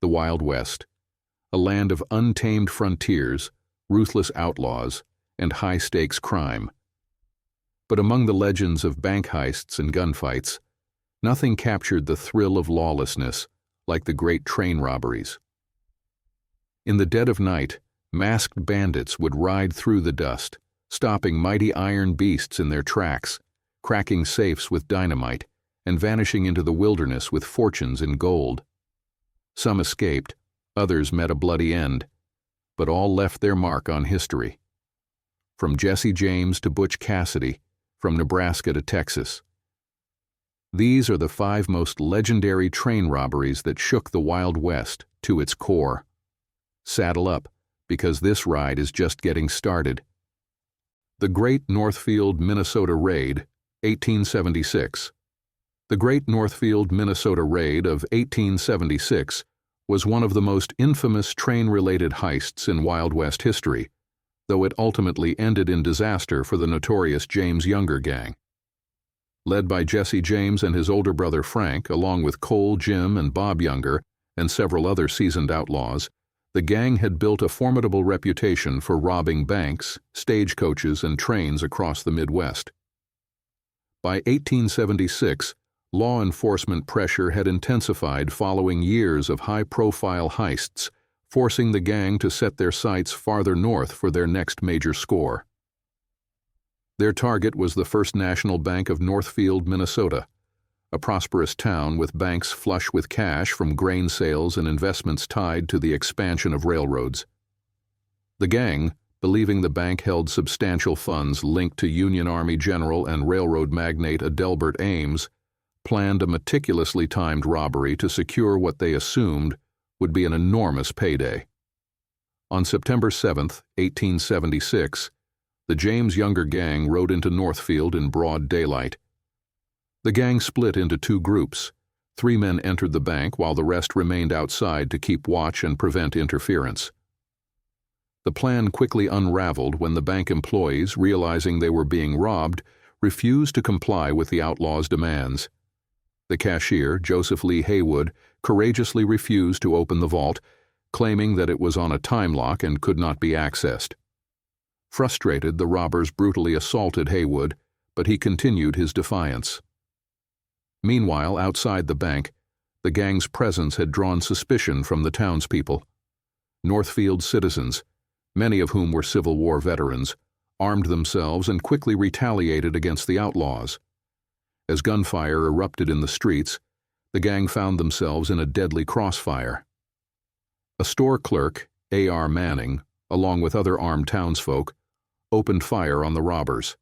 the Wild West, a land of untamed frontiers, ruthless outlaws, and high-stakes crime. But among the legends of bank heists and gunfights, nothing captured the thrill of lawlessness like the Great Train Robberies. In the dead of night, masked bandits would ride through the dust, stopping mighty iron beasts in their tracks, cracking safes with dynamite, and vanishing into the wilderness with fortunes in gold. Some escaped, others met a bloody end, but all left their mark on history. From Jesse James to Butch Cassidy, from Nebraska to Texas. These are the 5 most legendary train robberies that shook the Wild West to its core. Saddle up, because this ride is just getting started. The Great Northfield Minnesota Raid, 1876. The Great Northfield Minnesota Raid of 1876 was one of the most infamous train-related heists in Wild West history, though it ultimately ended in disaster for the notorious James Younger gang. Led by Jesse James and his older brother Frank, along with Cole, Jim, and Bob Younger, and several other seasoned outlaws, the gang had built a formidable reputation for robbing banks, stagecoaches, and trains across the Midwest. By 1876, law enforcement pressure had intensified following years of high-profile heists, forcing the gang to set their sights farther north for their next major score. Their target was the First National Bank of Northfield, Minnesota, a prosperous town with banks flush with cash from grain sales and investments tied to the expansion of railroads. The gang, believing the bank held substantial funds linked to Union Army General and railroad magnate Adelbert Ames, planned a meticulously timed robbery to secure what they assumed would be an enormous payday. On September 7, 1876, the James Younger gang rode into Northfield in broad daylight. The gang split into 2 groups. 3 men entered the bank while the rest remained outside to keep watch and prevent interference. The plan quickly unraveled when the bank employees, realizing they were being robbed, refused to comply with the outlaws' demands. The cashier, Joseph Lee Haywood, courageously refused to open the vault, claiming that it was on a time lock and could not be accessed. Frustrated, the robbers brutally assaulted Haywood, but he continued his defiance. Meanwhile, outside the bank, the gang's presence had drawn suspicion from the townspeople. Northfield citizens, many of whom were Civil War veterans, armed themselves and quickly retaliated against the outlaws. As gunfire erupted in the streets, the gang found themselves in a deadly crossfire. A store clerk, A.R. Manning, along with other armed townsfolk, opened fire on the robbers.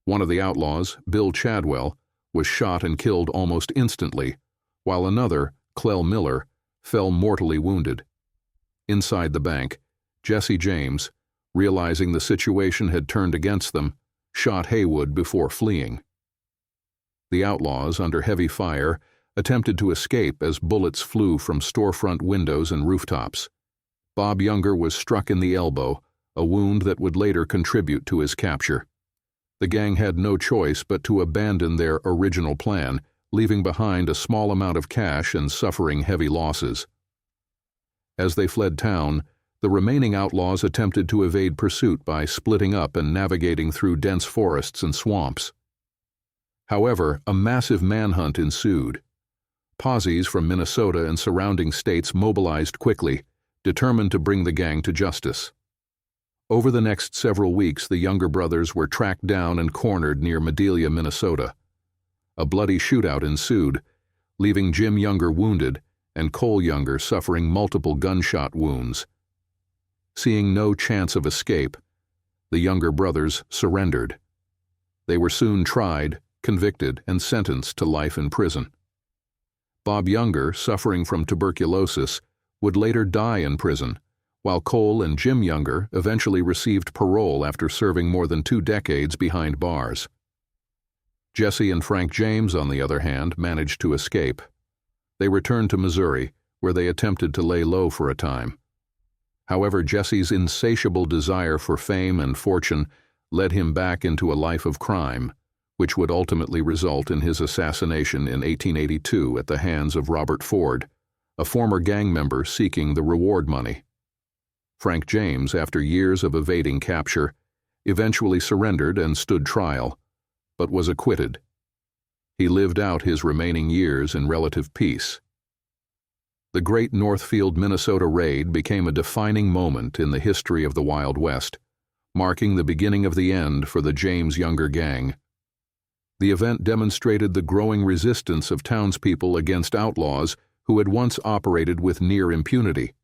One of the outlaws, Bill Chadwell, was shot and killed almost instantly, while another, Clell Miller, fell mortally wounded. Inside the bank, Jesse James, realizing the situation had turned against them, shot Haywood before fleeing. The outlaws, under heavy fire, attempted to escape as bullets flew from storefront windows and rooftops. Bob Younger was struck in the elbow, a wound that would later contribute to his capture. The gang had no choice but to abandon their original plan, leaving behind a small amount of cash and suffering heavy losses. As they fled town, the remaining outlaws attempted to evade pursuit by splitting up and navigating through dense forests and swamps. However, a massive manhunt ensued. Posses from Minnesota and surrounding states mobilized quickly, determined to bring the gang to justice. Over the next several weeks, the Younger brothers were tracked down and cornered near Madelia, Minnesota. A bloody shootout ensued, leaving Jim Younger wounded and Cole Younger suffering multiple gunshot wounds. Seeing no chance of escape, the Younger brothers surrendered. They were soon tried, convicted, and sentenced to life in prison. Bob Younger, suffering from tuberculosis, would later die in prison, while Cole and Jim Younger eventually received parole after serving more than 2 decades behind bars. Jesse and Frank James, on the other hand, managed to escape. They returned to Missouri, where they attempted to lay low for a time. However, Jesse's insatiable desire for fame and fortune led him back into a life of crime, which would ultimately result in his assassination in 1882 at the hands of Robert Ford, a former gang member seeking the reward money. Frank James, after years of evading capture, eventually surrendered and stood trial, but was acquitted. He lived out his remaining years in relative peace. The Great Northfield Minnesota Raid became a defining moment in the history of the Wild West, marking the beginning of the end for the James Younger gang. The event demonstrated the growing resistance of townspeople against outlaws who had once operated with near impunity.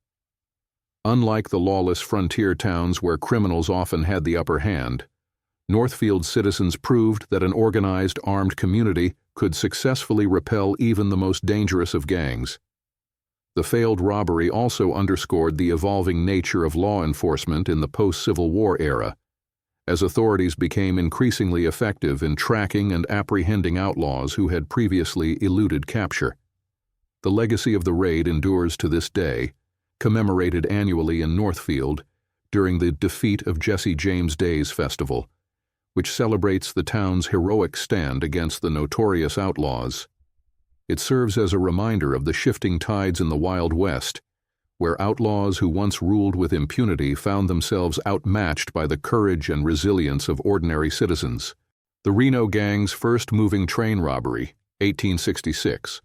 Unlike the lawless frontier towns where criminals often had the upper hand, Northfield citizens proved that an organized armed community could successfully repel even the most dangerous of gangs. The failed robbery also underscored the evolving nature of law enforcement in the post-Civil War era, as authorities became increasingly effective in tracking and apprehending outlaws who had previously eluded capture. The legacy of the raid endures to this day, commemorated annually in Northfield during the Defeat of Jesse James Days Festival, which celebrates the town's heroic stand against the notorious outlaws. It serves as a reminder of the shifting tides in the Wild West, where outlaws who once ruled with impunity found themselves outmatched by the courage and resilience of ordinary citizens. The Reno Gang's first moving train robbery, 1866.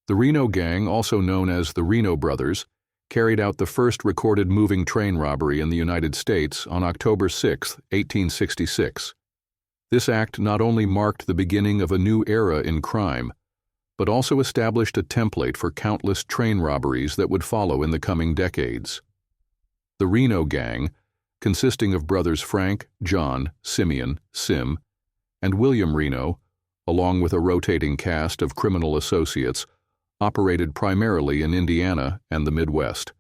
The Reno Gang, also known as the Reno Brothers, carried out the first recorded moving train robbery in the United States on October 6, 1866. This act not only marked the beginning of a new era in crime, but also established a template for countless train robberies that would follow in the coming decades. The Reno Gang, consisting of brothers Frank, John, Simeon, Sim, and William Reno, along with a rotating cast of criminal associates, operated primarily in Indiana and the Midwest.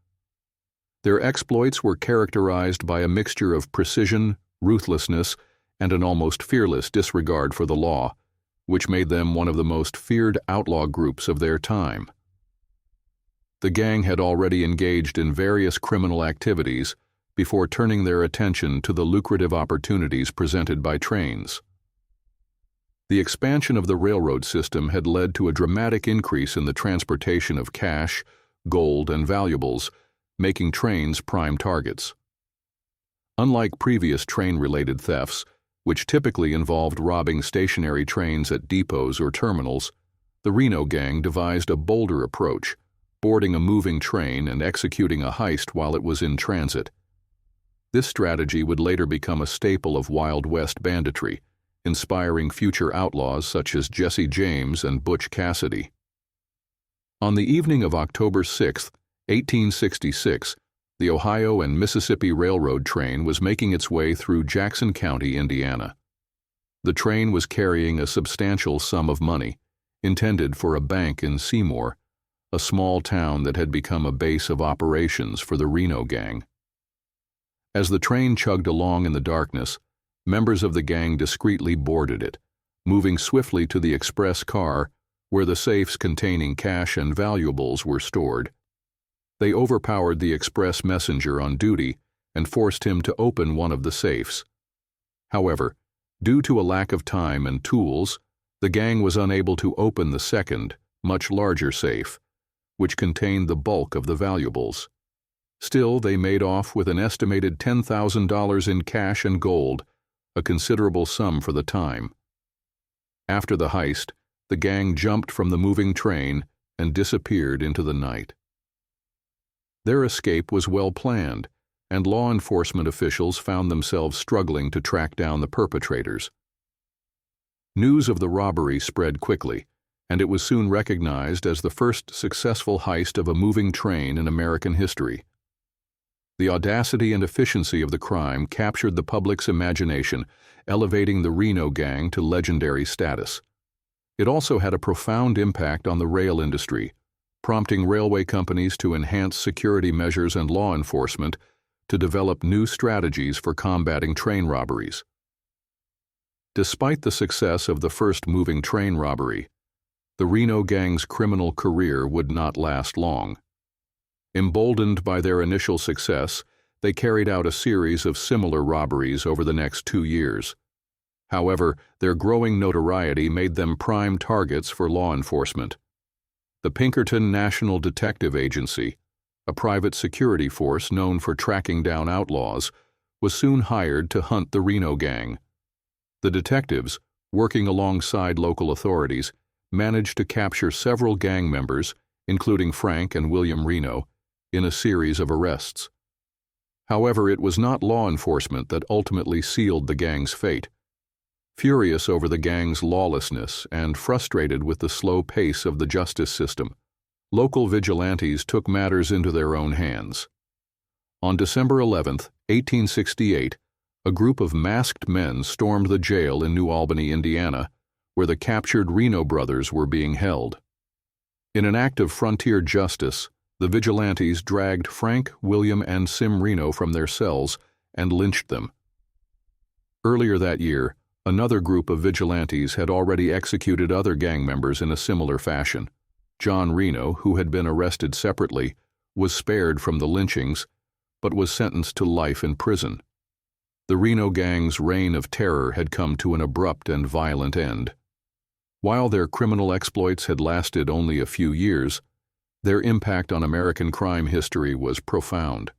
Their exploits were characterized by a mixture of precision, ruthlessness, and an almost fearless disregard for the law, which made them one of the most feared outlaw groups of their time. The gang had already engaged in various criminal activities before turning their attention to the lucrative opportunities presented by trains. The expansion of the railroad system had led to a dramatic increase in the transportation of cash, gold, and valuables, making trains prime targets. Unlike previous train-related thefts, which typically involved robbing stationary trains at depots or terminals, the Reno Gang devised a bolder approach, boarding a moving train and executing a heist while it was in transit. This strategy would later become a staple of Wild West banditry, inspiring future outlaws such as Jesse James and Butch Cassidy. On the evening of October 6, 1866, the Ohio and Mississippi Railroad train was making its way through Jackson County, Indiana. The train was carrying a substantial sum of money, intended for a bank in Seymour, a small town that had become a base of operations for the Reno Gang. As the train chugged along in the darkness, members of the gang discreetly boarded it, moving swiftly to the express car where the safes containing cash and valuables were stored. They overpowered the express messenger on duty and forced him to open one of the safes. However, due to a lack of time and tools, the gang was unable to open the second, much larger safe, which contained the bulk of the valuables. Still, they made off with an estimated $10,000 in cash and gold, a considerable sum for the time. After the heist, the gang jumped from the moving train and disappeared into the night. Their escape was well planned, and law enforcement officials found themselves struggling to track down the perpetrators. News of the robbery spread quickly, and it was soon recognized as the first successful heist of a moving train in American history. The audacity and efficiency of the crime captured the public's imagination, elevating the Reno Gang to legendary status. It also had a profound impact on the rail industry, prompting railway companies to enhance security measures and law enforcement to develop new strategies for combating train robberies. Despite the success of the first moving train robbery, the Reno Gang's criminal career would not last long. Emboldened by their initial success, they carried out a series of similar robberies over the next 2 years. However, their growing notoriety made them prime targets for law enforcement. The Pinkerton National Detective Agency, a private security force known for tracking down outlaws, was soon hired to hunt the Reno gang. The detectives, working alongside local authorities, managed to capture several gang members, including Frank and William Reno, in a series of arrests. However, it was not law enforcement that ultimately sealed the gang's fate. Furious over the gang's lawlessness and frustrated with the slow pace of the justice system, local vigilantes took matters into their own hands. On December 11, 1868, a group of masked men stormed the jail in New Albany, Indiana, where the captured Reno brothers were being held. In an act of frontier justice, the vigilantes dragged Frank, William, and Sim Reno from their cells and lynched them. Earlier that year, another group of vigilantes had already executed other gang members in a similar fashion. John Reno, who had been arrested separately, was spared from the lynchings, but was sentenced to life in prison. The Reno gang's reign of terror had come to an abrupt and violent end. While their criminal exploits had lasted only a few years, their impact on American crime history was profound.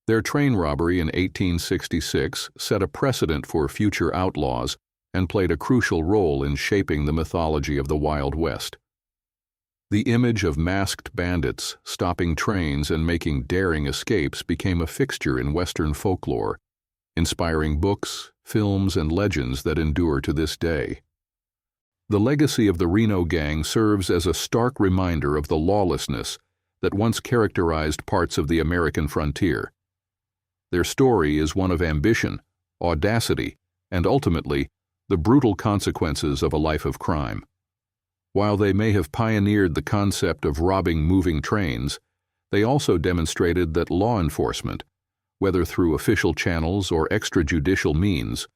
Their train robbery in 1866 set a precedent for future outlaws and played a crucial role in shaping the mythology of the Wild West. The image of masked bandits stopping trains and making daring escapes became a fixture in Western folklore, inspiring books, films, and legends that endure to this day. The legacy of the Reno gang serves as a stark reminder of the lawlessness that once characterized parts of the American frontier. Their story is one of ambition, audacity, and ultimately, the brutal consequences of a life of crime. While they may have pioneered the concept of robbing moving trains, they also demonstrated that law enforcement, whether through official channels or extrajudicial means,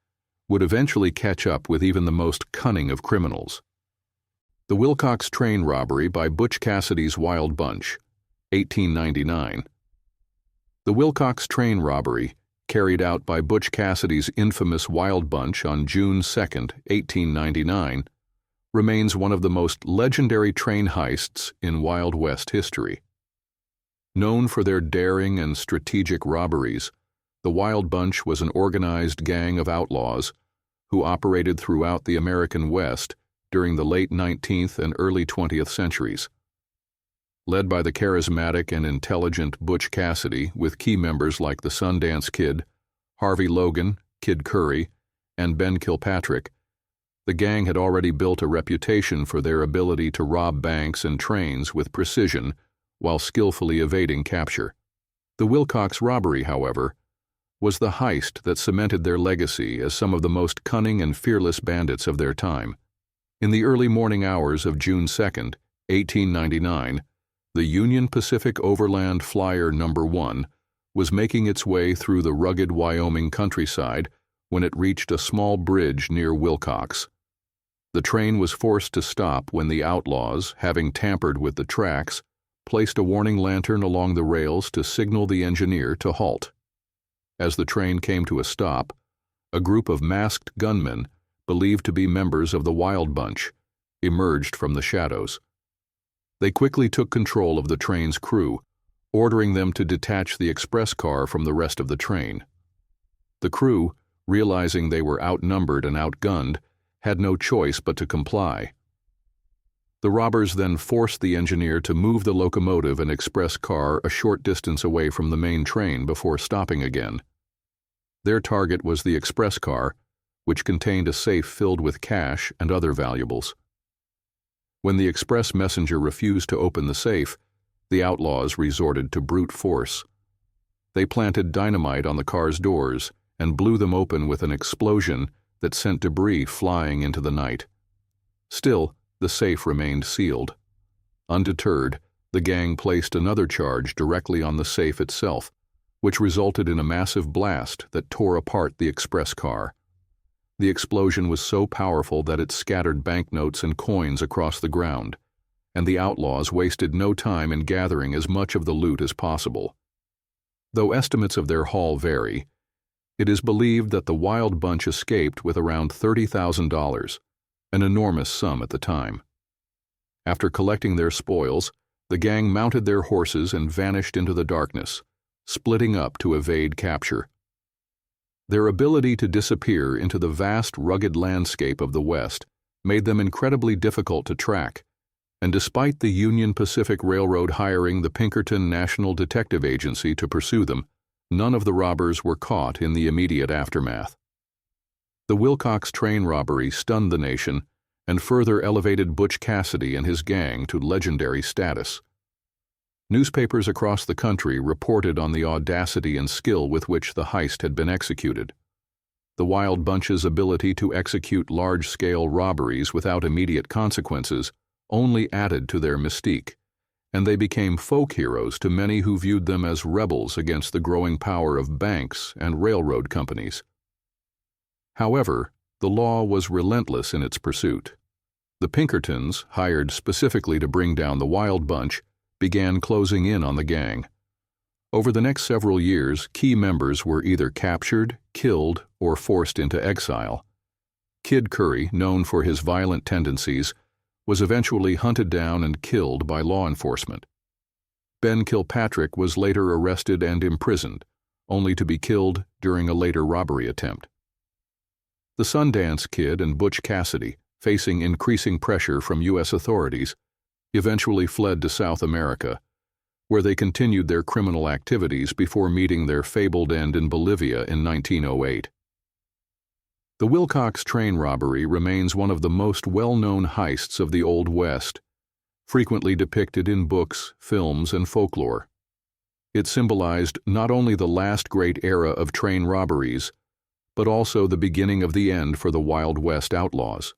would eventually catch up with even the most cunning of criminals. The Wilcox train robbery by Butch Cassidy's Wild Bunch, 1899. The Wilcox train robbery, carried out by Butch Cassidy's infamous Wild Bunch on June 2, 1899, remains one of the most legendary train heists in Wild West history. Known for their daring and strategic robberies, the Wild Bunch was an organized gang of outlaws who operated throughout the American West during the late 19th and early 20th centuries. Led by the charismatic and intelligent Butch Cassidy, with key members like the Sundance Kid, Harvey Logan, Kid Curry, and Ben Kilpatrick, the gang had already built a reputation for their ability to rob banks and trains with precision while skillfully evading capture. The Wilcox robbery, however, was the heist that cemented their legacy as some of the most cunning and fearless bandits of their time. In the early morning hours of June 2, 1899, the Union Pacific Overland Flyer No. 1 was making its way through the rugged Wyoming countryside when it reached a small bridge near Wilcox. The train was forced to stop when the outlaws, having tampered with the tracks, placed a warning lantern along the rails to signal the engineer to halt. As the train came to a stop, a group of masked gunmen, believed to be members of the Wild Bunch, emerged from the shadows. They quickly took control of the train's crew, ordering them to detach the express car from the rest of the train. The crew, realizing they were outnumbered and outgunned, had no choice but to comply. The robbers then forced the engineer to move the locomotive and express car a short distance away from the main train before stopping again. Their target was the express car, which contained a safe filled with cash and other valuables. When the express messenger refused to open the safe, the outlaws resorted to brute force. They planted dynamite on the car's doors and blew them open with an explosion that sent debris flying into the night. Still, the safe remained sealed. Undeterred, the gang placed another charge directly on the safe itself, which resulted in a massive blast that tore apart the express car. The explosion was so powerful that it scattered banknotes and coins across the ground, and the outlaws wasted no time in gathering as much of the loot as possible. Though estimates of their haul vary, it is believed that the Wild Bunch escaped with around $30,000, an enormous sum at the time. After collecting their spoils, the gang mounted their horses and vanished into the darkness, splitting up to evade capture. Their ability to disappear into the vast, rugged landscape of the West made them incredibly difficult to track, and despite the Union Pacific Railroad hiring the Pinkerton National Detective Agency to pursue them, none of the robbers were caught in the immediate aftermath. The Wilcox train robbery stunned the nation and further elevated Butch Cassidy and his gang to legendary status. Newspapers across the country reported on the audacity and skill with which the heist had been executed. The Wild Bunch's ability to execute large-scale robberies without immediate consequences only added to their mystique, and they became folk heroes to many who viewed them as rebels against the growing power of banks and railroad companies. However, the law was relentless in its pursuit. The Pinkertons, hired specifically to bring down the Wild Bunch, began closing in on the gang. Over the next several years, key members were either captured, killed, or forced into exile. Kid Curry, known for his violent tendencies, was eventually hunted down and killed by law enforcement. Ben Kilpatrick was later arrested and imprisoned, only to be killed during a later robbery attempt. The Sundance Kid and Butch Cassidy, facing increasing pressure from U.S. authorities, eventually fled to South America, where they continued their criminal activities before meeting their fabled end in Bolivia in 1908. The Wilcox train robbery remains one of the most well-known heists of the Old West, frequently depicted in books, films, and folklore. It symbolized not only the last great era of train robberies, but also the beginning of the end for the Wild West outlaws.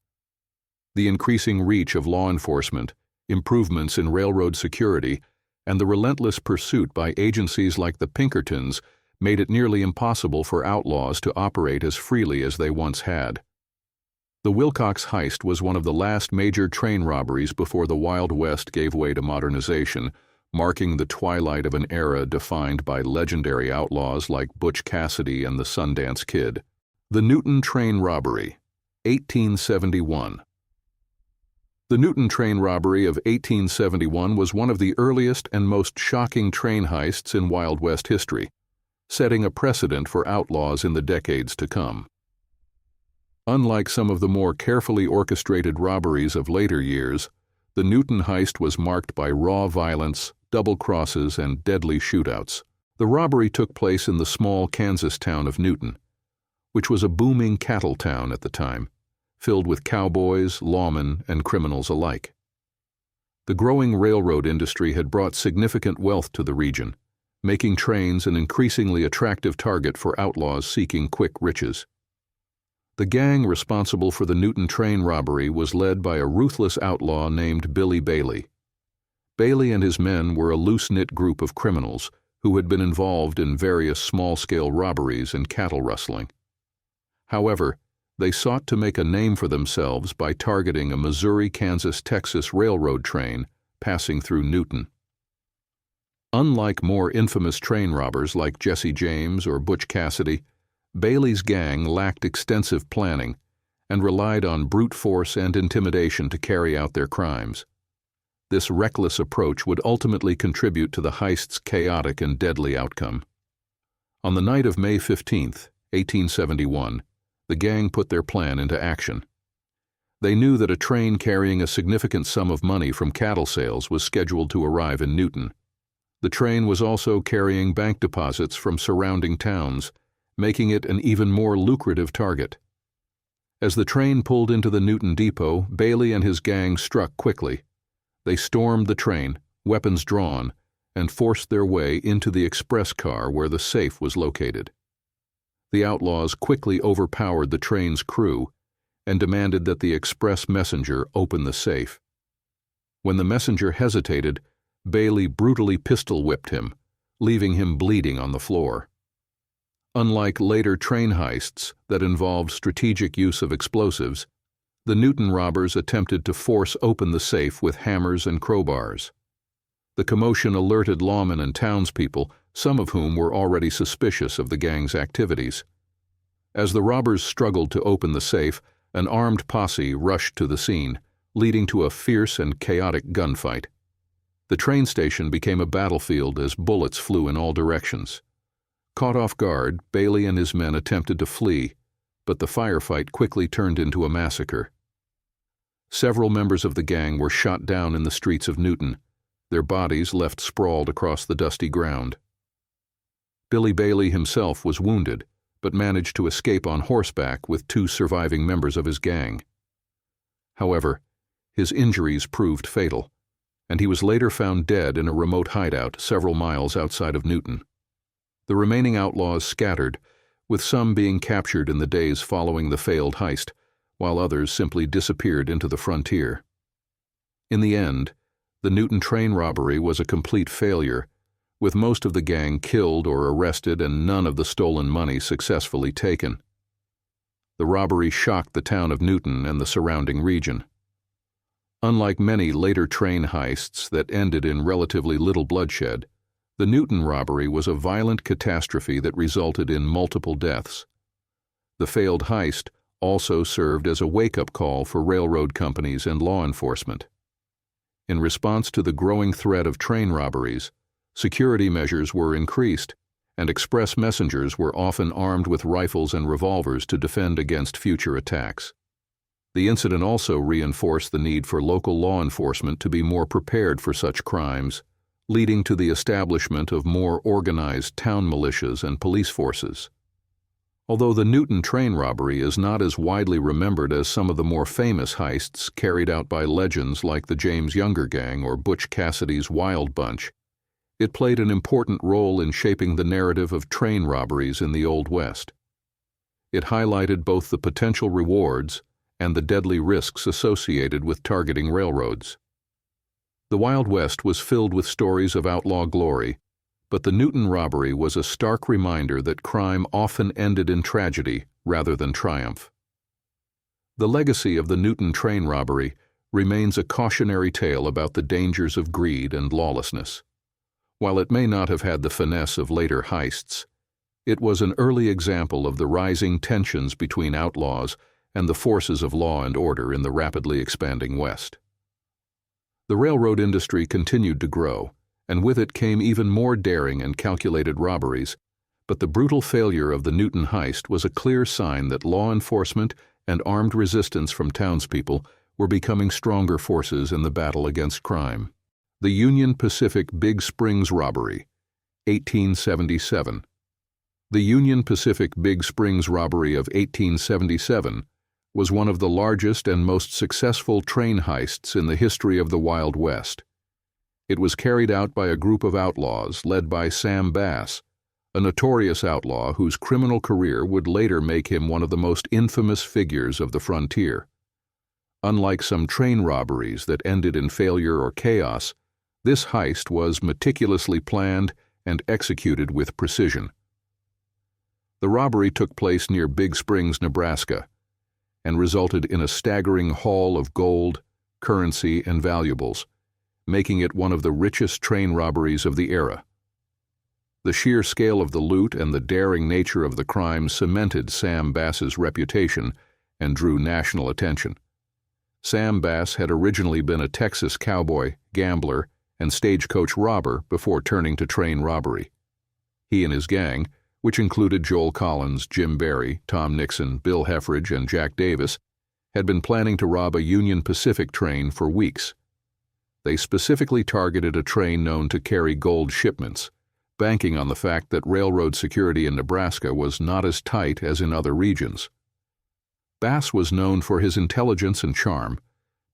The increasing reach of law enforcement, improvements in railroad security, and the relentless pursuit by agencies like the Pinkertons made it nearly impossible for outlaws to operate as freely as they once had. The Wilcox heist was one of the last major train robberies before the Wild West gave way to modernization, marking the twilight of an era defined by legendary outlaws like Butch Cassidy and the Sundance Kid. The Newton Train Robbery, 1871. The Newton Train Robbery of 1871 was one of the earliest and most shocking train heists in Wild West history, setting a precedent for outlaws in the decades to come. Unlike some of the more carefully orchestrated robberies of later years, the Newton heist was marked by raw violence, double crosses, and deadly shootouts. The robbery took place in the small Kansas town of Newton, which was a booming cattle town at the time, filled with cowboys, lawmen, and criminals alike. The growing railroad industry had brought significant wealth to the region, making trains an increasingly attractive target for outlaws seeking quick riches. The gang responsible for the Newton train robbery was led by a ruthless outlaw named Billy Bailey. Bailey and his men were a loose-knit group of criminals who had been involved in various small-scale robberies and cattle rustling. However, they sought to make a name for themselves by targeting a Missouri-Kansas-Texas railroad train passing through Newton. Unlike more infamous train robbers like Jesse James or Butch Cassidy, Bailey's gang lacked extensive planning and relied on brute force and intimidation to carry out their crimes. This reckless approach would ultimately contribute to the heist's chaotic and deadly outcome. On the night of May 15, 1871, the gang put their plan into action. They knew that a train carrying a significant sum of money from cattle sales was scheduled to arrive in Newton. The train was also carrying bank deposits from surrounding towns, making it an even more lucrative target. As the train pulled into the Newton depot, Bailey and his gang struck quickly. They stormed the train, weapons drawn, and forced their way into the express car where the safe was located. The outlaws quickly overpowered the train's crew and demanded that the express messenger open the safe. When the messenger hesitated, Bailey brutally pistol-whipped him, leaving him bleeding on the floor. Unlike later train heists that involved strategic use of explosives, the Newton robbers attempted to force open the safe with hammers and crowbars. The commotion alerted lawmen and townspeople, some of whom were already suspicious of the gang's activities. As the robbers struggled to open the safe, an armed posse rushed to the scene, leading to a fierce and chaotic gunfight. The train station became a battlefield as bullets flew in all directions. Caught off guard, Bailey and his men attempted to flee, but the firefight quickly turned into a massacre. Several members of the gang were shot down in the streets of Newton, their bodies left sprawled across the dusty ground. Billy Bailey himself was wounded, but managed to escape on horseback with 2 surviving members of his gang. However, his injuries proved fatal, and he was later found dead in a remote hideout several miles outside of Newton. The remaining outlaws scattered, with some being captured in the days following the failed heist, while others simply disappeared into the frontier. In the end, the Newton Train Robbery was a complete failure, with most of the gang killed or arrested and none of the stolen money successfully taken. The robbery shocked the town of Newton and the surrounding region. Unlike many later train heists that ended in relatively little bloodshed, the Newton robbery was a violent catastrophe that resulted in multiple deaths. The failed heist also served as a wake-up call for railroad companies and law enforcement. In response to the growing threat of train robberies, security measures were increased, and express messengers were often armed with rifles and revolvers to defend against future attacks. The incident also reinforced the need for local law enforcement to be more prepared for such crimes, leading to the establishment of more organized town militias and police forces. Although the Newton Train Robbery is not as widely remembered as some of the more famous heists carried out by legends like the James Younger Gang or Butch Cassidy's Wild Bunch, it played an important role in shaping the narrative of train robberies in the Old West. It highlighted both the potential rewards and the deadly risks associated with targeting railroads. The Wild West was filled with stories of outlaw glory, but the Newton robbery was a stark reminder that crime often ended in tragedy rather than triumph. The legacy of the Newton Train Robbery remains a cautionary tale about the dangers of greed and lawlessness. While it may not have had the finesse of later heists, it was an early example of the rising tensions between outlaws and the forces of law and order in the rapidly expanding West. The railroad industry continued to grow, and with it came even more daring and calculated robberies, but the brutal failure of the Newton heist was a clear sign that law enforcement and armed resistance from townspeople were becoming stronger forces in the battle against crime. The Union Pacific Big Springs Robbery, 1877. The Union Pacific Big Springs Robbery of 1877 was one of the largest and most successful train heists in the history of the Wild West. It was carried out by a group of outlaws led by Sam Bass, a notorious outlaw whose criminal career would later make him one of the most infamous figures of the frontier. Unlike some train robberies that ended in failure or chaos, this heist was meticulously planned and executed with precision. The robbery took place near Big Springs, Nebraska, and resulted in a staggering haul of gold, currency, and valuables, making it one of the richest train robberies of the era. The sheer scale of the loot and the daring nature of the crime cemented Sam Bass's reputation and drew national attention. Sam Bass had originally been a Texas cowboy, gambler, and stagecoach robber before turning to train robbery. He and his gang, which included Joel Collins, Jim Barry, Tom Nixon, Bill Heffridge, and Jack Davis, had been planning to rob a Union Pacific train for weeks. They specifically targeted a train known to carry gold shipments, banking on the fact that railroad security in Nebraska was not as tight as in other regions. Bass was known for his intelligence and charm,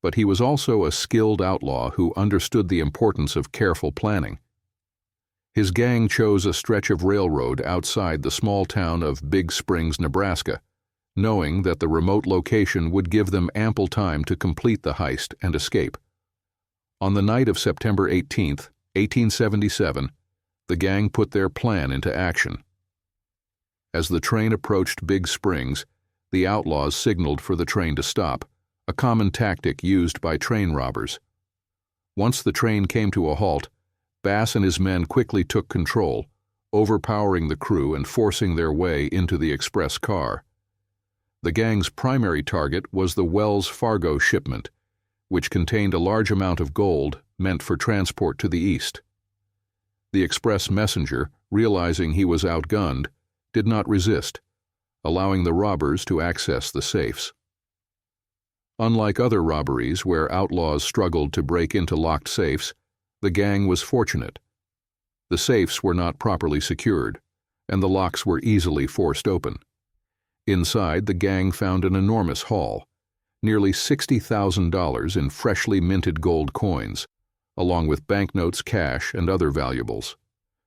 but he was also a skilled outlaw who understood the importance of careful planning. His gang chose a stretch of railroad outside the small town of Big Springs, Nebraska, knowing that the remote location would give them ample time to complete the heist and escape. On the night of September 18, 1877, the gang put their plan into action. As the train approached Big Springs, the outlaws signaled for the train to stop, a common tactic used by train robbers. Once the train came to a halt, Bass and his men quickly took control, overpowering the crew and forcing their way into the express car. The gang's primary target was the Wells Fargo shipment, which contained a large amount of gold meant for transport to the east. The express messenger, realizing he was outgunned, did not resist, allowing the robbers to access the safes. Unlike other robberies where outlaws struggled to break into locked safes, the gang was fortunate. The safes were not properly secured, and the locks were easily forced open. Inside, the gang found an enormous haul, nearly $60,000 in freshly minted gold coins, along with banknotes, cash, and other valuables.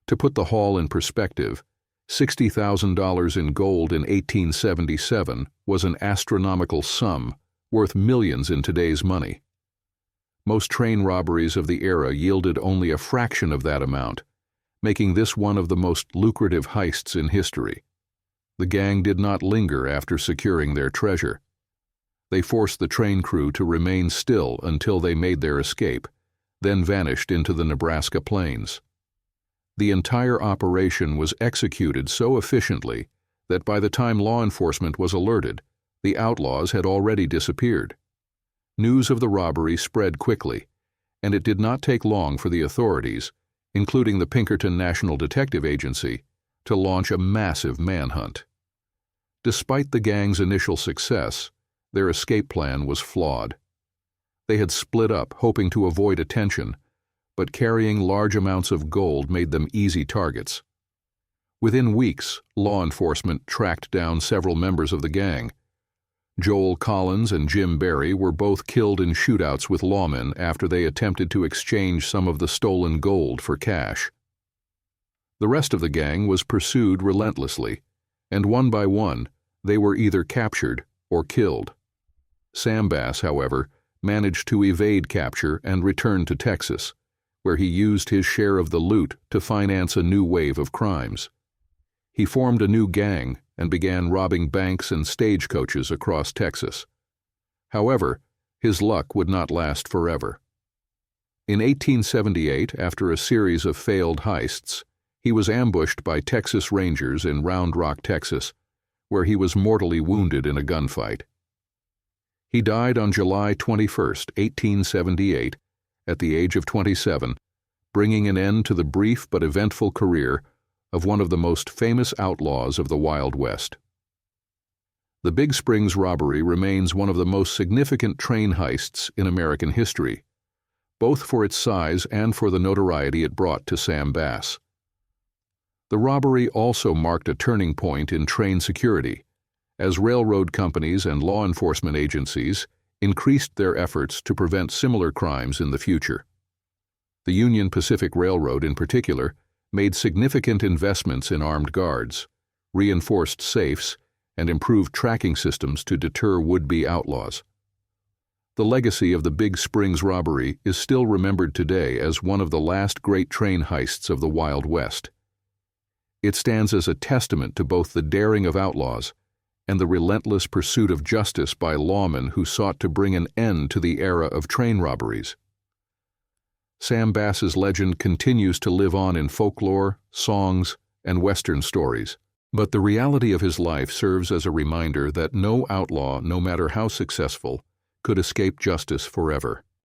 To put the haul in perspective, $60,000 in gold in 1877 was an astronomical sum, worth millions in today's money. Most train robberies of the era yielded only a fraction of that amount, making this one of the most lucrative heists in history. The gang did not linger after securing their treasure. They forced the train crew to remain still until they made their escape, then vanished into the Nebraska plains. The entire operation was executed so efficiently that by the time law enforcement was alerted, the outlaws had already disappeared. News of the robbery spread quickly, and it did not take long for the authorities, including the Pinkerton National Detective Agency, to launch a massive manhunt. Despite the gang's initial success, their escape plan was flawed. They had split up, hoping to avoid attention, but carrying large amounts of gold made them easy targets. Within weeks, law enforcement tracked down several members of the gang. Joel Collins and Jim Berry were both killed in shootouts with lawmen after they attempted to exchange some of the stolen gold for cash. The rest of the gang was pursued relentlessly, and one by one, they were either captured or killed. Sam Bass, however, managed to evade capture and return to Texas, where he used his share of the loot to finance a new wave of crimes. He formed a new gang and began robbing banks and stagecoaches across Texas. However, his luck would not last forever. In 1878, after a series of failed heists, he was ambushed by Texas Rangers in Round Rock, Texas, where he was mortally wounded in a gunfight. He died on July 21, 1878, at the age of 27, bringing an end to the brief but eventful career of one of the most famous outlaws of the Wild West. The Big Springs robbery remains one of the most significant train heists in American history, both for its size and for the notoriety it brought to Sam Bass. The robbery also marked a turning point in train security, as railroad companies and law enforcement agencies increased their efforts to prevent similar crimes in the future. The Union Pacific Railroad, in particular, made significant investments in armed guards, reinforced safes, and improved tracking systems to deter would-be outlaws. The legacy of the Big Springs robbery is still remembered today as one of the last great train heists of the Wild West. It stands as a testament to both the daring of outlaws and the relentless pursuit of justice by lawmen who sought to bring an end to the era of train robberies. Sam Bass's legend continues to live on in folklore, songs, and Western stories, but the reality of his life serves as a reminder that no outlaw, no matter how successful, could escape justice forever.